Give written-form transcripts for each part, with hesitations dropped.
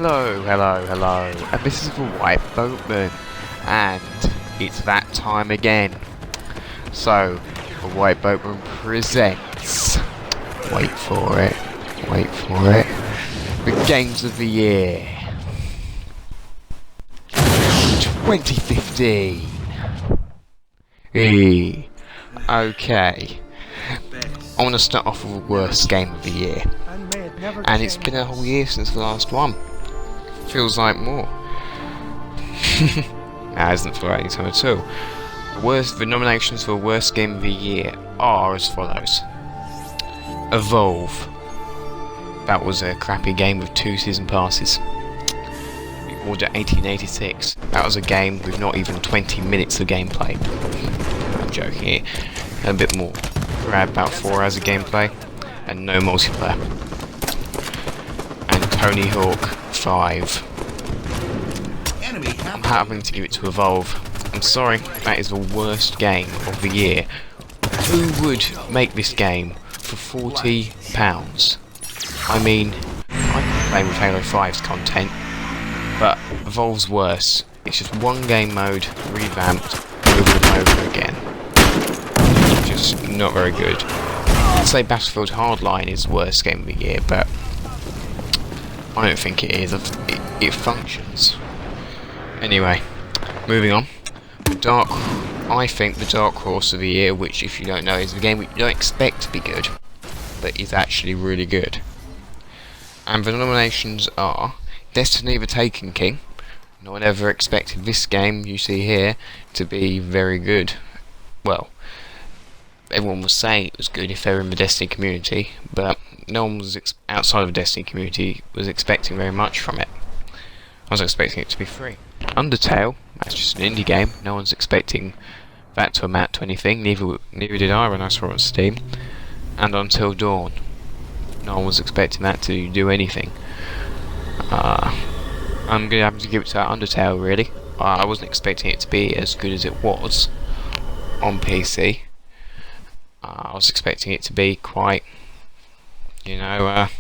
Hello, and this is Thewhiteboatman, and it's that time again. So, Thewhiteboatman presents, wait for it, the Games of the Year 2015. Okay, I want to start off with the worst game of the year. And it's been a whole year since the last one. Feels like more. That hasn't felt like any time at all. The nominations for worst game of the year are as follows. Evolve. That was a crappy game with 2 season passes. Order 1886. That was a game with not even 20 minutes of gameplay. I'm joking here. A bit more. We had about 4 hours of gameplay and no multiplayer. Tony Hawk 5. I'm having to give it to Evolve. I'm sorry, that is the worst game of the year. Who would make this game for £40? I mean, I can play with Halo 5's content, but Evolve's worse. It's just one game mode, revamped, over and over again. Just not very good. I'd say Battlefield Hardline is the worst game of the year, but I don't think it is. It functions. Anyway, moving on. I think the dark horse of the year, which if you don't know is the game you don't expect to be good, but is actually really good. And the nominations are Destiny the Taken King. No one ever expected this game you see here to be very good. Well, everyone was saying it was good if they were in the Destiny community, but no one was outside of the Destiny community was expecting very much from it. I was expecting it to be free. Undertale, that's just an indie game. No one's expecting that to amount to anything. Neither did I when I saw it on Steam. And Until Dawn, no one was expecting that to do anything. I'm gonna have to give it to Undertale really. I wasn't expecting it to be as good as it was on PC. I was expecting it to be quite, well,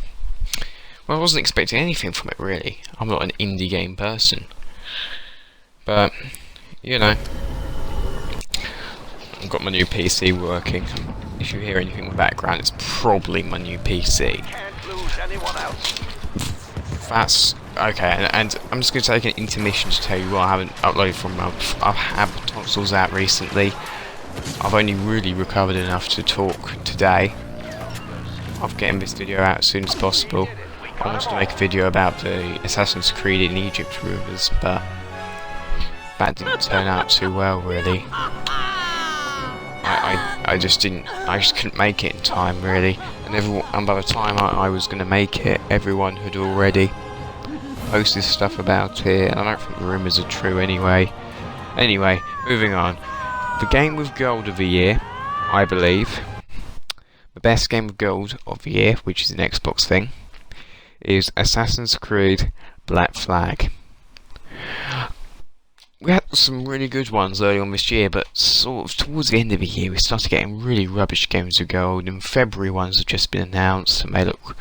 I wasn't expecting anything from it really. I'm not an indie game person. But, I've got my new PC working. If you hear anything in the background, it's probably my new PC. That's okay, and I'm just going to take an intermission to tell you what I haven't uploaded for a month. I've had the tonsils out recently. I've only really recovered enough to talk today. I'm getting this video out as soon as possible. I wanted to make a video about the Assassin's Creed in Egypt rumours, but that didn't turn out too well really. I just couldn't make it in time really, and by the time I was going to make it, everyone had already posted stuff about it, and I don't think the rumours are true anyway. Anyway, moving on. The game with gold of the year, I believe, the best game of gold of the year, which is an Xbox thing, is Assassin's Creed Black Flag. We had some really good ones early on this year, but sort of towards the end of the year we started getting really rubbish games of gold, and February ones have just been announced and they look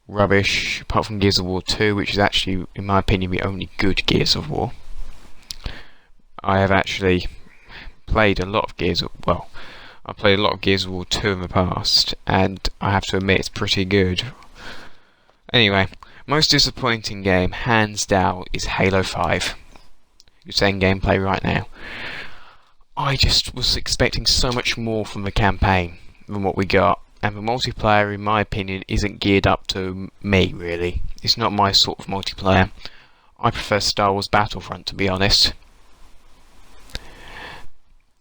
rubbish, apart from Gears of War 2, which is actually, in my opinion, the only good Gears of War. I have actually played a lot of I played a lot of Gears of War 2 in the past, and I have to admit it's pretty good. Anyway, most disappointing game, hands down, is Halo 5. You're saying gameplay right now. I just was expecting so much more from the campaign than what we got, and the multiplayer, in my opinion, isn't geared up to me, really. It's not my sort of multiplayer. I prefer Star Wars Battlefront, to be honest.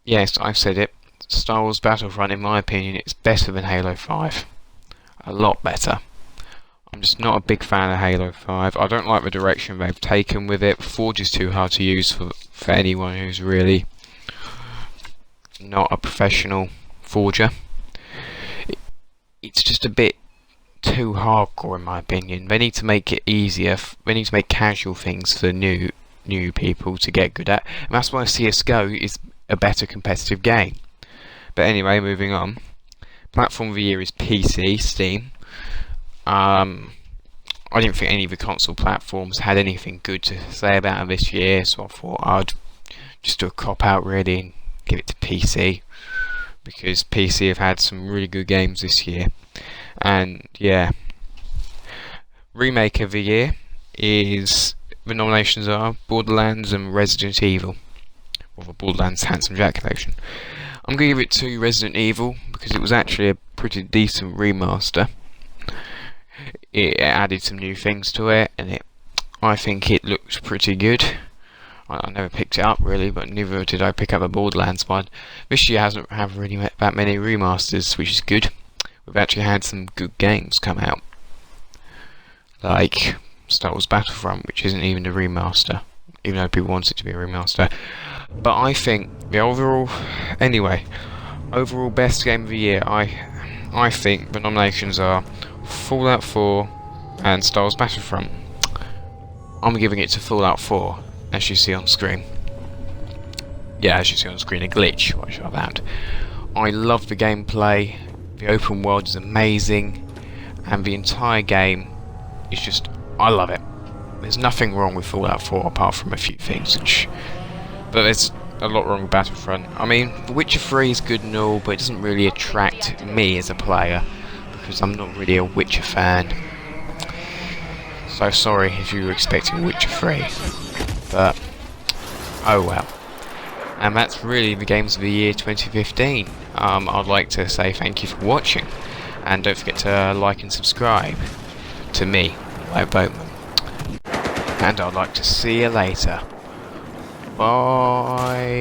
Yes, I've said it. Star Wars Battlefront, in my opinion, is better than Halo 5. A lot better. I'm just not a big fan of Halo 5. I don't like the direction they've taken with it. Forge is too hard to use for anyone who's really not a professional forger. It's just a bit too hardcore in my opinion. They need to make it easier. They need to make casual things for new people to get good at. And that's why CSGO is a better competitive game. But anyway, moving on. Platform of the year is PC, Steam. I didn't think any of the console platforms had anything good to say about it this year, so I thought I'd just do a cop out really and give it to PC, because PC have had some really good games this year. And yeah, remake of the year is, the nominations are Borderlands and Resident Evil, or the Borderlands Handsome Jack collection. I'm going to give it to Resident Evil because it was actually a pretty decent remaster. It added some new things to it, and I think it looked pretty good. I never picked it up really, but neither did I pick up a Borderlands one. This year hasn't had really that many remasters, which is good. We've actually had some good games come out, like Star Wars Battlefront, which isn't even a remaster, even though people want it to be a remaster. But I think the overall best game of the year, I think the nominations are Fallout 4 and Star Wars Battlefront. I'm giving it to Fallout 4, as you see on screen. Yeah, as you see on screen, a glitch, what should I have had? I love the gameplay, the open world is amazing, and the entire game is just, I love it. There's nothing wrong with Fallout 4 apart from a few things, but there's a lot wrong with Battlefront. I mean, The Witcher 3 is good and all, but it doesn't really attract me as a player, because I'm not really a Witcher fan. So sorry if you were expecting Witcher 3, but oh well. And that's really the games of the year 2015. I'd like to say thank you for watching, and don't forget to like and subscribe to me, Thewhiteboatman. And I'd like to see you later. Bye.